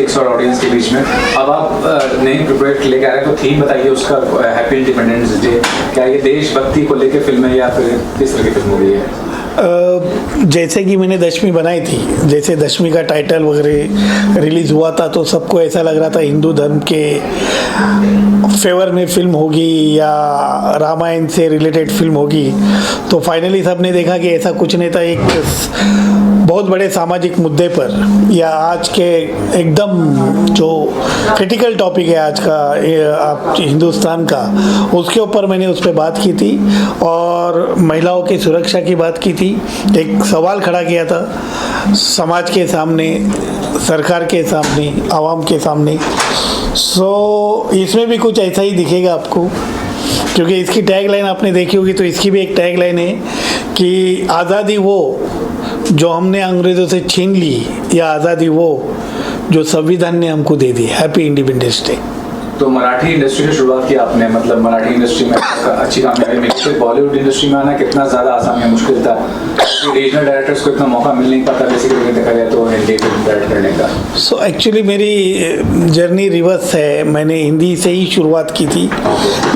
Politics और audience के बीच में। अब आप नई प्रोजेक्ट लेके आ रहे हैं, तो थीम बताइए उसका, हैप्पी इंडिपेंडेंस डे। क्या ये देशभक्ति को लेके फिल्म है या फिर किस तरह की फिल्म होगी है? जैसे कि मैंने दशमी बनाई थी, जैसे दशमी का टाइटल वगैरह रिलीज़ हुआ था तो सबको ऐसा लग रहा था हिंदू धर्म के फेवर में फिल्म होगी या रामायण से रिलेटेड फिल्म होगी। तो फाइनली सबने देखा कि ऐसा कुछ नहीं था। एक बहुत बड़े सामाजिक मुद्दे पर या आज के एकदम जो क्रिटिकल टॉपिक है आज का आप हिंदुस्तान का, उसके ऊपर मैंने उस पर बात की थी और महिलाओं की सुरक्षा की बात की थी। एक सवाल खड़ा किया था समाज के सामने, सरकार के सामने, आवाम के सामने। सो इसमें भी कुछ ऐसा ही दिखेगा आपको, क्योंकि इसकी टैगलाइन आपने देखी होगी। तो इसकी भी एक टैगलाइन है कि आज़ादी वो जो हमने अंग्रेज़ों से छीन ली या आज़ादी वो जो संविधान ने हमको दे दी। Happy Independence Day. तो मराठी इंडस्ट्री की शुरुआत की आपने, मतलब मराठी इंडस्ट्री में अच्छी कामयाबी मिली। फिर बॉलीवुड इंडस्ट्री में आना कितना ज़्यादा आसान या मुश्किल था? रीजनल डायरेक्टर्स को इतना मौका मिल नहीं पाता बेसिकली देखा जाए तो हिंदी फिल्म डायरेक्ट करने का। सो एक्चुअली मेरी जर्नी रिवर्स है। मैंने हिंदी से ही शुरुआत की थी,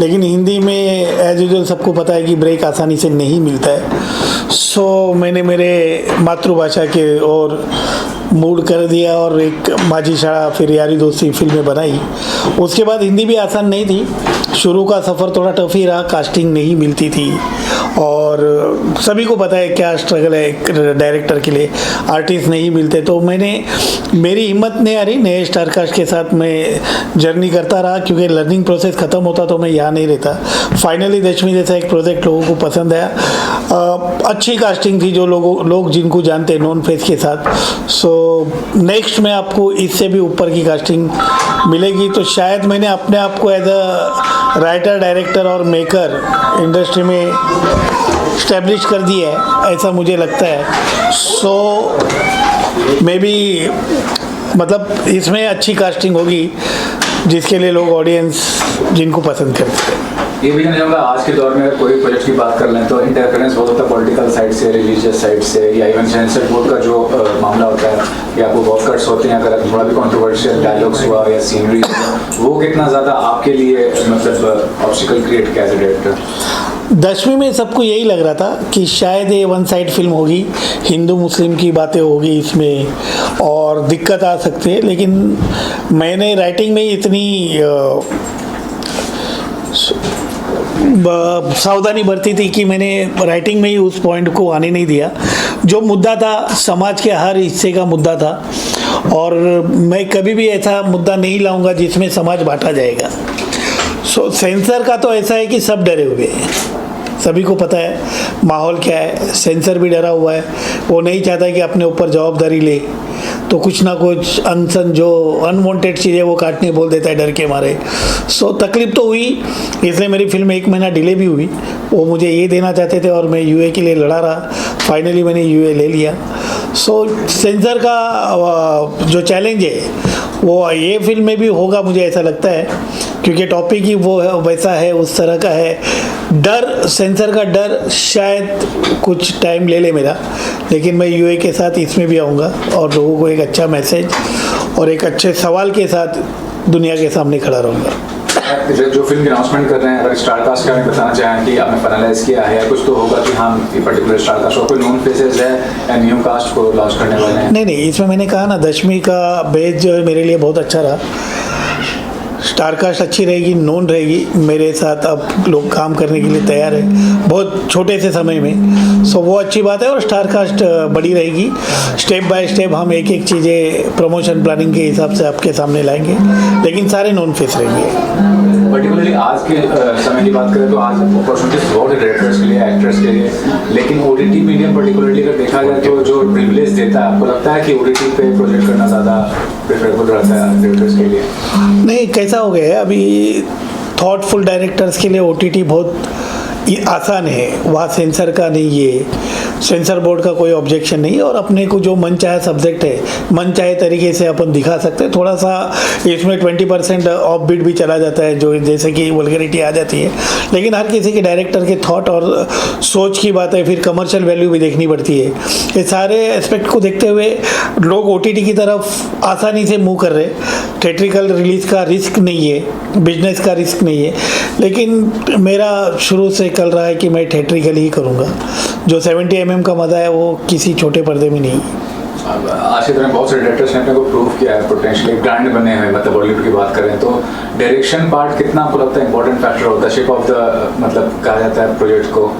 लेकिन हिंदी में एज यूजुअल सबको पता है कि ब्रेक आसानी से नहीं मिलता है। सो मैंने मेरे मातृभाषा के और मूड कर दिया और एक माझी शाळा फिर यारी दोस्ती फिल्में बनाई। उसके बाद हिंदी भी आसान नहीं थी। शुरू का सफ़र थोड़ा टफ ही रहा, कास्टिंग नहीं मिलती थी और सभी को पता है क्या स्ट्रगल है एक डायरेक्टर के लिए, आर्टिस्ट नहीं मिलते। तो मेरी हिम्मत नहीं आ रही, नए स्टार कास्ट के साथ मैं जर्नी करता रहा, क्योंकि लर्निंग प्रोसेस ख़त्म होता तो मैं यहाँ नहीं रहता। फाइनली दशमी जैसा एक प्रोजेक्ट लोगों को पसंद आया। अच्छी कास्टिंग थी, जो लोग जिनको जानते हैं नॉन फेस के साथ। सो नेक्स्ट में आपको इससे भी ऊपर की कास्टिंग मिलेगी। तो शायद मैंने अपने आप को एज अ राइटर, डायरेक्टर और मेकर इंडस्ट्री में स्टैब्लिश कर दिया है, ऐसा मुझे लगता है। सो मे बी मतलब इसमें अच्छी कास्टिंग होगी जिसके लिए लोग, ऑडियंस जिनको पसंद करते हैं। ये भी नहीं होगा आज के दौर में अगर कोई प्रोजेक्ट की बात कर लें तो इंटरफेरेंस बहुत होता है पॉलिटिकल साइड से, रिलीजियस साइड से, या इवन सेंसर बोर्ड का जो मामला होता है या वो वॉक कट्स होते हैं, अगर थोड़ा भी कंट्रोवर्शियल डायलॉग्स हुआ या सीनरी, वो कितना ज़्यादा आपके लिए मतलब ऑब्स्टिकल क्रिएट किया एज ए डायरेक्टर? दशमी में सबको यही लग रहा था कि शायद ये वन साइड फिल्म होगी, हिंदू मुस्लिम की बातें होगी इसमें और दिक्कत आ सकती है। लेकिन मैंने राइटिंग में इतनी सावधानी बरती थी कि मैंने राइटिंग में ही उस पॉइंट को आने नहीं दिया। जो मुद्दा था समाज के हर हिस्से का मुद्दा था और मैं कभी भी ऐसा मुद्दा नहीं लाऊंगा जिसमें समाज बांटा जाएगा। सो सेंसर का तो ऐसा है कि सब डरे हुए हैं, सभी को पता है माहौल क्या है। सेंसर भी डरा हुआ है, वो नहीं चाहता कि अपने ऊपर जवाबदारी ले, तो कुछ ना कुछ अनसन जो अनवांटेड चीज़ें वो काटने बोल देता है डर के मारे। सो तकलीफ तो हुई, इसलिए मेरी फिल्म 1 महीना डिले भी हुई। वो मुझे ये देना चाहते थे और मैं यूए के लिए लड़ा रहा, फाइनली मैंने यूए ले लिया। सो सेंसर का जो चैलेंज है वो ये फिल्म में भी होगा, मुझे ऐसा लगता है, क्योंकि टॉपिक ही वो है, वैसा है, उस तरह का है। डर, सेंसर का डर शायद कुछ टाइम ले ले मेरा, लेकिन मैं यूए के साथ इसमें भी आऊँगा और लोगों को एक अच्छा मैसेज और एक अच्छे सवाल के साथ दुनिया के सामने खड़ा रहूँगा। जो फिल्म की अनाउंसमेंट कर रहे हैं, अगर स्टार कास्ट का हमें बताना चाहें कि आपने फाइनलाइज किया है, कुछ तो होगा कि हाँ ये पर्टिकुलर स्टार कास्ट, और कोई नॉन फेसेस है या न्यू कास्ट को लॉन्च करने वाले हैं? नहीं, इसमें मैंने कहा ना, दशमी का बेस जो है मेरे लिए बहुत अच्छा रहा। स्टार कास्ट अच्छी रहेगी, नोन रहेगी, मेरे साथ अब लोग काम करने के लिए तैयार है बहुत छोटे से समय में। सो वो अच्छी बात है और स्टार कास्ट बड़ी रहेगी। स्टेप बाय स्टेप हम एक एक चीज़ें प्रमोशन प्लानिंग के हिसाब से आपके सामने लाएंगे, लेकिन सारे नॉन फेस रहेंगे। पर्टिकुलरली आज के समय की बात करें तो आज अपॉर्चुनिटीज बहुत है डायरेक्टर्स के लिए, एक्टर्स के लिए, लेकिन ओटीटी मीडियम पर्टिकुलरली अगर देखा जाए तो जो प्रिविलेज देता है, आपको लगता है कि ओटीटी पे प्रोजेक्ट करना ज़्यादा प्रेफरेबल रहता है डायरेक्टर्स के लिए? नहीं, कैसा हो गया है अभी, थॉटफुल डायरेक्टर्स के लिए ओटीटी बहुत आसान है, वहाँ सेंसर का नहीं है। सेंसर बोर्ड का कोई ऑब्जेक्शन नहीं है और अपने को जो मन चाहे सब्जेक्ट है मन चाहे तरीके से अपन दिखा सकते हैं। थोड़ा सा इसमें 20% ऑफ बीट भी चला जाता है, जो जैसे कि वल्गैरिटी आ जाती है, लेकिन हर किसी के डायरेक्टर के थॉट और सोच की बात है, फिर कमर्शियल वैल्यू भी देखनी पड़ती है। ये सारे एस्पेक्ट को देखते हुए लोग OTT की तरफ आसानी से मूव कर रहे हैं। थिएट्रिकल रिलीज़ का रिस्क नहीं है, बिजनेस का रिस्क नहीं है, लेकिन मेरा शुरू से कल रहा है कि मैं थिएट्रिकल ही करूँगा। जो 70 mm का मज़ा है वो किसी छोटे पर्दे में नहीं है। आज के दिन बहुत सारे डायरेक्टर्स ने अपने को प्रूव किया है, पोटेंशियली ब्रांड बने हुए, मतलब बॉलीवुड की बात करें तो डायरेक्शन पार्ट कितना आपको लगता है इंपॉर्टेंट फैक्टर होता है शेप ऑफ द, मतलब कहा जाता है प्रोजेक्ट को,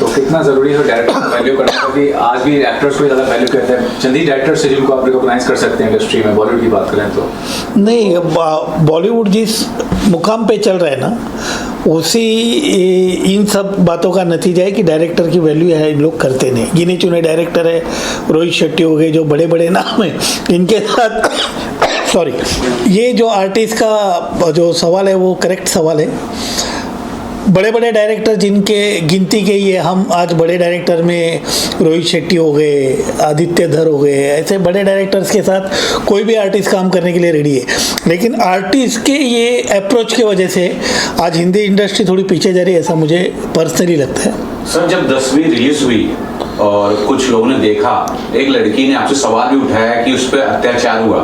तो कितना ज़रूरी है डायरेक्टर को वैल्यू करना? क्योंकि आज भी एक्टर्स को ज़्यादा वैल्यू करते हैं, चंद ही डायरेक्टर्स से जिनको आप रिकॉग्नाइज कर सकते हैं इंडस्ट्री में, बॉलीवुड की बात करें तो। नहीं, बॉलीवुड जिस मुकाम पे चल रहा है ना, उसी इन सब बातों का नतीजा है कि डायरेक्टर की वैल्यू है लोग करते नहीं। गिने चुने डायरेक्टर है, रोहित शेट्टी हो गए, जो बड़े बड़े नाम हैं, इनके साथ सॉरी, ये जो आर्टिस्ट का जो सवाल है वो करेक्ट सवाल है। बड़े बड़े डायरेक्टर जिनके गिनती के ये हम आज बड़े डायरेक्टर में रोहित शेट्टी हो गए, आदित्य धर हो गए, ऐसे बड़े डायरेक्टर्स के साथ कोई भी आर्टिस्ट काम करने के लिए रेडी है। लेकिन आर्टिस्ट के ये अप्रोच की वजह से आज हिंदी इंडस्ट्री थोड़ी पीछे जा रही है, ऐसा मुझे पर्सनली लगता है। सर, जब 10वीं रिलीज हुई और कुछ लोगों ने देखा, एक लड़की ने आपसे सवाल भी उठाया कि उस पर अत्याचार हुआ,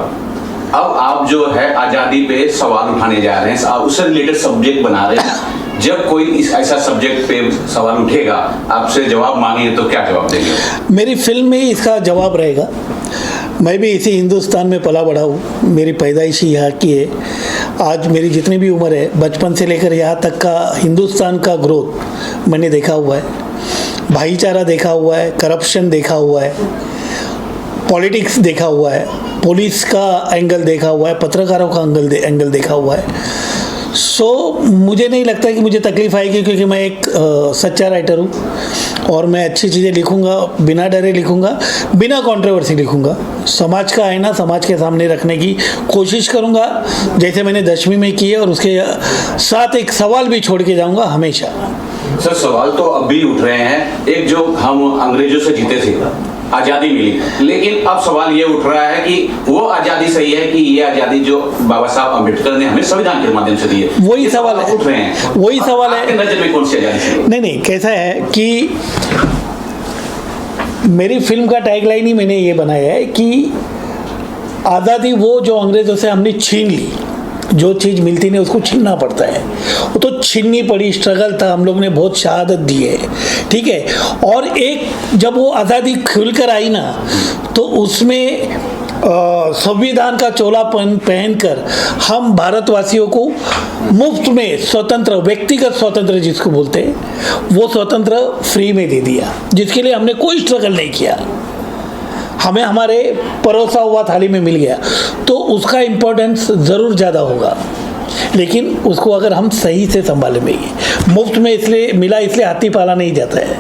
अब आप जो है आज़ादी पे सवाल उठाने जा रहे हैं, आप उससे रिलेटेड सब्जेक्ट बना रहे हैं। जब कोई इस ऐसा सब्जेक्ट पे सवाल उठेगा, आपसे जवाब मांगे तो क्या जवाब देंगे? मेरी फिल्म में ही इसका जवाब रहेगा। मैं भी इसी हिंदुस्तान में पला बड़ा हूँ, मेरी पैदाइश ही यहाँ की है। आज मेरी जितनी भी उम्र है, बचपन से लेकर यहाँ तक का हिंदुस्तान का ग्रोथ मैंने देखा हुआ है, भाईचारा देखा हुआ है, करप्शन देखा हुआ है, पॉलिटिक्स देखा हुआ है, पुलिस का एंगल देखा हुआ है, पत्रकारों का एंगल देखा हुआ है। मुझे नहीं लगता कि मुझे तकलीफ आएगी, क्योंकि मैं एक सच्चा राइटर हूँ और मैं अच्छी चीज़ें लिखूँगा, बिना डरे लिखूँगा, बिना कंट्रोवर्सी लिखूँगा। समाज का आईना समाज के सामने रखने की कोशिश करूँगा, जैसे मैंने 10वीं में की है, और उसके साथ एक सवाल भी छोड़ के जाऊँगा हमेशा। सर, सवाल तो अब भी उठ रहे हैं। एक जो हम अंग्रेजों से जीते थे, आज़ादी मिली, लेकिन अब सवाल ये उठ रहा है कि वो आज़ादी सही है कि ये आज़ादी जो बाबा साहब अम्बेडकर ने हमें संविधान के माध्यम से दी है? वही सवाल है, उठ रहे हैं। वही सवाल है। आपके नजर में कौन सी आज़ादी सही है? नहीं, कैसा है कि मेरी फिल्म का टैगलाइन ही मैंने ये बनाया है कि आज़ादी वो जो अंग्रेजों से हमने छीन ली, जो चीज़ मिलती नहीं उसको छीनना पड़ता है, वो तो छीननी पड़ी, स्ट्रगल था, हम लोग ने बहुत शहादत दी है, ठीक है। और एक जब वो आज़ादी खुलकर आई ना, तो उसमें संविधान का चोला पहनकर हम भारतवासियों को मुफ्त में स्वतंत्र, व्यक्तिगत स्वतंत्र जिसको बोलते हैं, वो स्वतंत्र फ्री में दे दिया, जिसके लिए हमने कोई स्ट्रगल नहीं किया, हमें हमारे परोसा हुआ थाली में मिल गया। तो उसका इम्पोर्टेंस ज़रूर ज़्यादा होगा, लेकिन उसको अगर हम सही से संभालेंगे। मुफ्त में इसलिए मिला, इसलिए हाथी पाला नहीं जाता है,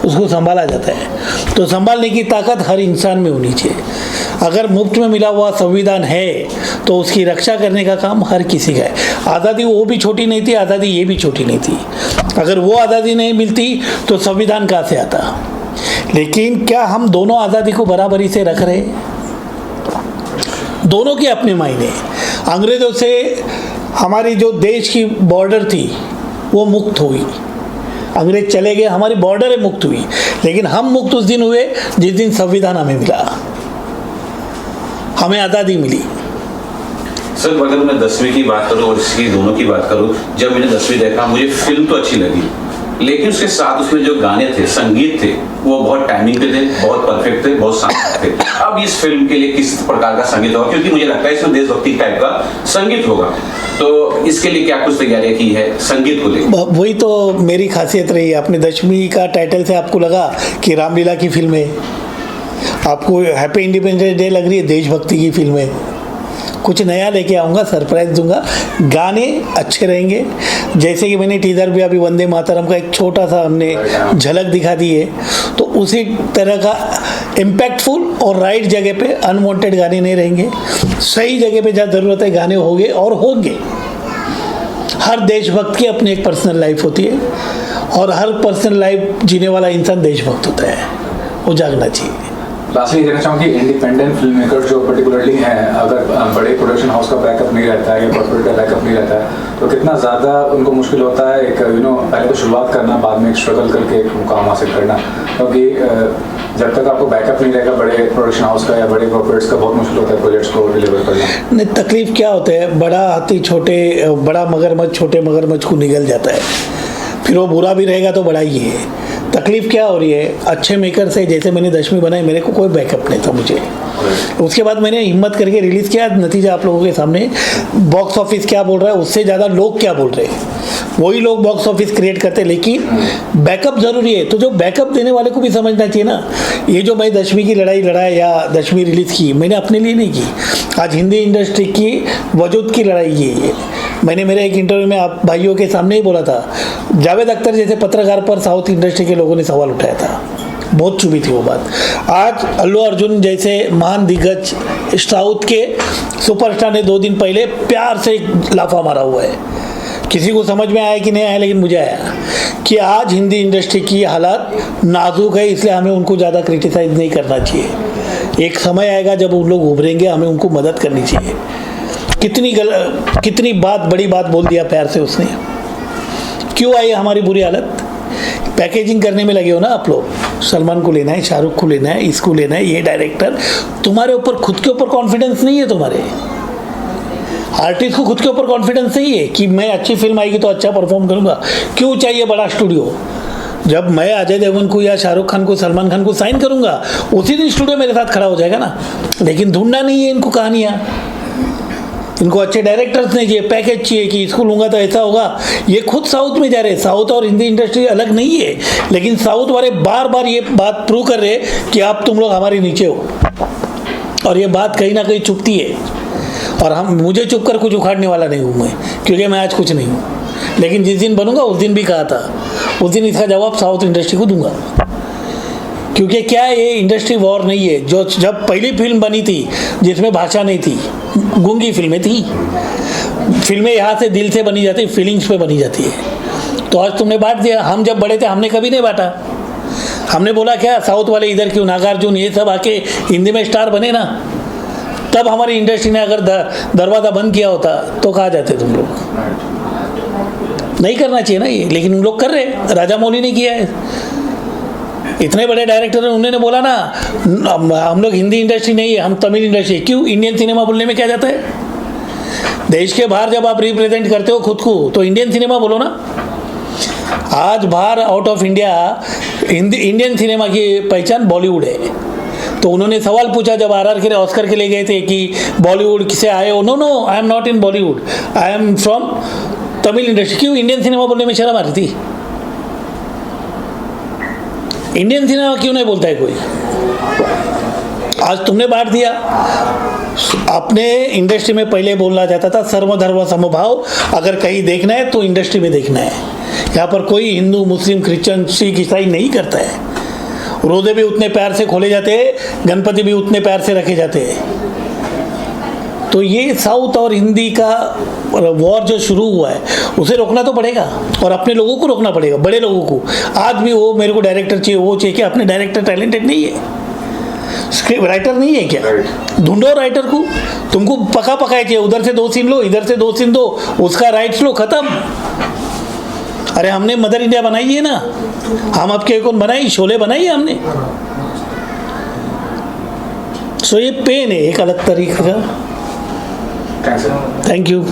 उसको संभाला जाता है। तो संभालने की ताकत हर इंसान में होनी चाहिए। अगर मुफ्त में मिला हुआ संविधान है तो उसकी रक्षा करने का काम हर किसी का है। आज़ादी वो भी छोटी नहीं थी, आज़ादी ये भी छोटी नहीं थी। अगर वो आज़ादी नहीं मिलती तो संविधान कहाँ से आता? लेकिन क्या हम दोनों आज़ादी को बराबरी से रख रहे? दोनों के अपने मायने। अंग्रेज़ों से हमारी जो देश की बॉर्डर थी वो मुक्त हुई, अंग्रेज चले गए, हमारी बॉर्डरें मुक्त हुई, लेकिन हम मुक्त उस दिन हुए जिस दिन संविधान हमें मिला, हमें आज़ादी मिली। सर, अगर मैं 10वीं की बात करूँ और इसकी दोनों की बात करूँ, जब मैंने 10वीं देखा मुझे फिल्म तो अच्छी लगी, लेकिन उसके साथ उसमें जो गाने थे, संगीत थे, वो बहुत टाइमिंग पे थे, बहुत परफेक्ट थे, बहुत शानदार थे। अब इस फिल्म के लिए किस प्रकार का संगीत होगा? क्योंकि मुझे लगता है इसमें देशभक्ति टाइप का संगीत होगा, तो इसके लिए क्या कुछ तैयारियां की है संगीत को लेकर? वही तो मेरी खासियत रही है। आपने 10वीं का टाइटल से आपको लगा कि रामलीला की फिल्म है, आपको हैप्पी इंडिपेंडेंस डे लग रही है, देशभक्ति की फिल्म है। कुछ नया लेके आऊँगा, सरप्राइज दूंगा, गाने अच्छे रहेंगे। जैसे कि मैंने टीजर भी अभी वंदे मातरम का एक छोटा सा हमने झलक दिखा दी है, तो उसी तरह का इम्पैक्टफुल और राइट जगह पे अनवांटेड गाने नहीं रहेंगे, सही जगह पे जहाँ ज़रूरत है गाने होंगे और होंगे। हर देशभक्त की अपनी एक पर्सनल लाइफ होती है और हर पर्सनल लाइफ जीने वाला इंसान देशभक्त होता है, वो जागना चाहिए। लास्टली कहना चाहूँ कि इंडिपेंडेंट फिल्म मेकर जो पर्टिकुलरली हैं, अगर बड़े प्रोडक्शन हाउस का बैकअप नहीं रहता है या कॉर्पोरेट का बैकअप नहीं रहता है, तो कितना ज़्यादा उनको मुश्किल होता है एक पहले तो शुरुआत करना, बाद में एक स्ट्रगल करके एक मुकाम हासिल करना। क्योंकि जब तक आपको बैकअप नहीं रहेगा बड़े प्रोडक्शन हाउस का या बड़े कॉर्पोरेट्स का, बहुत मुश्किल होता है प्रोजेक्ट्स को डिलीवर करना। नहीं, तकलीफ क्या होता है, बड़ा हाथी छोटे, बड़ा मगरमच्छ छोटे मगरमच्छ को निगल जाता है, फिर वो बुरा भी रहेगा तो बड़ा ही है। तकलीफ क्या हो रही है, अच्छे मेकर से, जैसे मैंने 10वीं बनाई, मेरे को कोई बैकअप नहीं था मुझे। उसके बाद मैंने हिम्मत करके रिलीज़ किया, नतीजा आप लोगों के सामने। बॉक्स ऑफिस क्या बोल रहा है, उससे ज़्यादा लोग क्या बोल रहे हैं, वही लोग बॉक्स ऑफिस क्रिएट करते हैं। लेकिन बैकअप ज़रूरी है, तो जो बैकअप देने वाले को भी समझना चाहिए ना। ये जो मैं 10वीं की लड़ाई लड़ा या 10वीं रिलीज़ की, मैंने अपने लिए नहीं की। आज हिंदी इंडस्ट्री की वजूद की लड़ाई ये मैंने मेरे एक इंटरव्यू में आप भाइयों के सामने ही बोला था। जावेद अख्तर जैसे पत्रकार पर साउथ इंडस्ट्री के लोगों ने सवाल उठाया था, बहुत चुभी थी वो बात। आज अल्लू अर्जुन जैसे महान दिग्गज साउथ के सुपरस्टार ने 2 दिन पहले प्यार से एक लाफा मारा हुआ है। किसी को समझ में आया कि नहीं आया, लेकिन मुझे आया कि आज हिंदी इंडस्ट्री की हालात नाजुक है, इसलिए हमें उनको ज़्यादा क्रिटिसाइज नहीं करना चाहिए। एक समय आएगा जब उन लोग उभरेंगे, हमें उनको मदद करनी चाहिए। कितनी बड़ी बात बोल दिया प्यार से उसने। क्यों आई हमारी बुरी हालत? पैकेजिंग करने में लगे हो ना आप लोग। सलमान को लेना है, शाहरुख को लेना है, इसको लेना है, ये डायरेक्टर। तुम्हारे ऊपर खुद के ऊपर कॉन्फिडेंस नहीं है। तुम्हारे आर्टिस्ट को खुद के ऊपर कॉन्फिडेंस नहीं है कि मैं अच्छी फिल्म आएगी तो अच्छा परफॉर्म करूंगा। क्यों चाहिए बड़ा स्टूडियो? जब मैं अजय देवगन को या शाहरुख खान को, सलमान खान को साइन करूंगा, उसी दिन स्टूडियो मेरे साथ खड़ा हो जाएगा ना। लेकिन ढूंढना नहीं है इनको कहानियाँ, इनको अच्छे डायरेक्टर्स नहीं चाहिए, पैकेज चाहिए कि इसको लूँगा तो ऐसा होगा। ये खुद साउथ में जा रहे हैं। साउथ और हिंदी इंडस्ट्री अलग नहीं है, लेकिन साउथ वाले बार बार ये बात प्रूव कर रहे हैं कि आप तुम लोग हमारे नीचे हो। और ये बात कहीं ना कहीं चुभती है। और मुझे चुप कर कुछ उखाड़ने वाला नहीं हूँ मैं, क्योंकि मैं आज कुछ नहीं हूँ। लेकिन जिस दिन बनूंगा उस दिन भी कहा था, उस दिन इसका जवाब साउथ इंडस्ट्री को दूंगा। क्योंकि क्या ये इंडस्ट्री वॉर नहीं है। जो जब पहली फिल्म बनी थी जिसमें भाषा नहीं थी, गूंगी फिल्में थी। फिल्में यहाँ से दिल से बनी जाती, फीलिंग्स पे बनी जाती है। तो आज तुमने बांट दिया। हम जब बड़े थे हमने कभी नहीं बांटा। हमने बोला क्या साउथ वाले इधर क्यों, नागार्जुन ये सब आके हिंदी में स्टार बने ना, तब हमारी इंडस्ट्री ने अगर दरवाज़ा बंद किया होता तो कहाँ जाते तुम लोग? नहीं करना चाहिए ना ये, लेकिन उन लोग कर रहे। राजा मौली ने किया है, इतने बड़े डायरेक्टर हैं, उन्होंने बोला ना हम लोग हिंदी इंडस्ट्री नहीं है, हम तमिल इंडस्ट्री। क्यों? इंडियन सिनेमा बोलने में क्या जाता है? देश के बाहर जब आप रिप्रेजेंट करते हो खुद को तो इंडियन सिनेमा बोलो ना। आज बाहर out of India Indian cinema की पहचान बॉलीवुड है। तो उन्होंने सवाल पूछा जब RR के ऑस्कर के लिए गए थे कि बॉलीवुड किसे आए हो? No I am not in Bollywood, I am from Tamil industry. क्यों? इंडियन सिनेमा बोलने में शर्म आ रही थी। इंडियन सिनेमा क्यों नहीं बोलता है कोई? आज तुमने बांट दिया। अपने इंडस्ट्री में पहले बोलना चाहता था सर्वधर्म समभाव। अगर कहीं देखना है तो इंडस्ट्री में देखना है। यहाँ पर कोई हिंदू, मुस्लिम, क्रिश्चियन, सिख, ईसाई नहीं करता है। रोजे भी उतने प्यार से खोले जाते हैं, गणपति भी उतने प्यार से रखे जाते हैं। तो ये साउथ और हिंदी का वॉर जो शुरू हुआ है उसे रोकना तो पड़ेगा, और अपने लोगों को रोकना पड़ेगा, बड़े लोगों को। आज भी वो मेरे को डायरेक्टर चाहिए, वो चाहिए, कि अपने डायरेक्टर टैलेंटेड नहीं है, स्क्रिप्ट राइटर नहीं है क्या? ढूंढो राइटर को। तुमको पका चाहिए, उधर से 2 सीन लो, इधर से 2 सीन दो, उसका राइट्स लो, खत्म। अरे हमने मदर इंडिया बनाई है ना, हम आपके कौन बनाई? शोले बनाई है हमने। सो ये पेन है एक अलग तरीके का। Thank you.